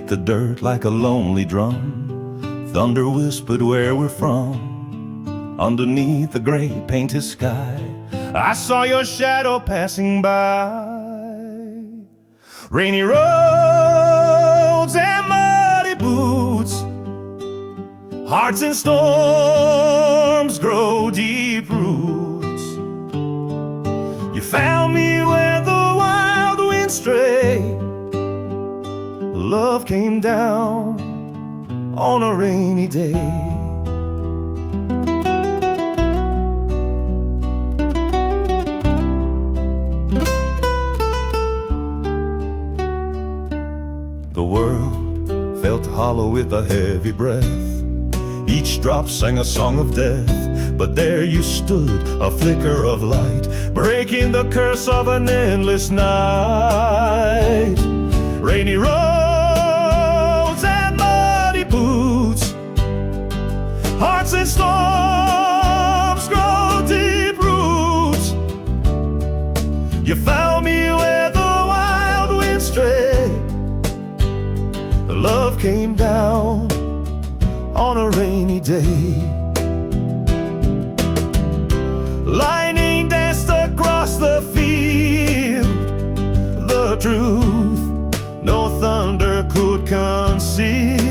hit the dirt like a lonely drum. Thunder whispered where we're from. Underneath the gray painted sky, I saw your shadow passing by. Rainy roads and muddy boots, hearts in storms grow deep roots. You found me where the wild winds stray. Love came down on a rainy day. The world felt hollow with a heavy breath. Each drop sang a song of death. But there you stood, a flicker of light, breaking the curse of an endless night. Rainy roads and muddy boots, hearts in storms grow deep roots. You found me where the wild winds stray. Love came down on a rainy day. Lightning danced across the field. The truth no thunder could conceal.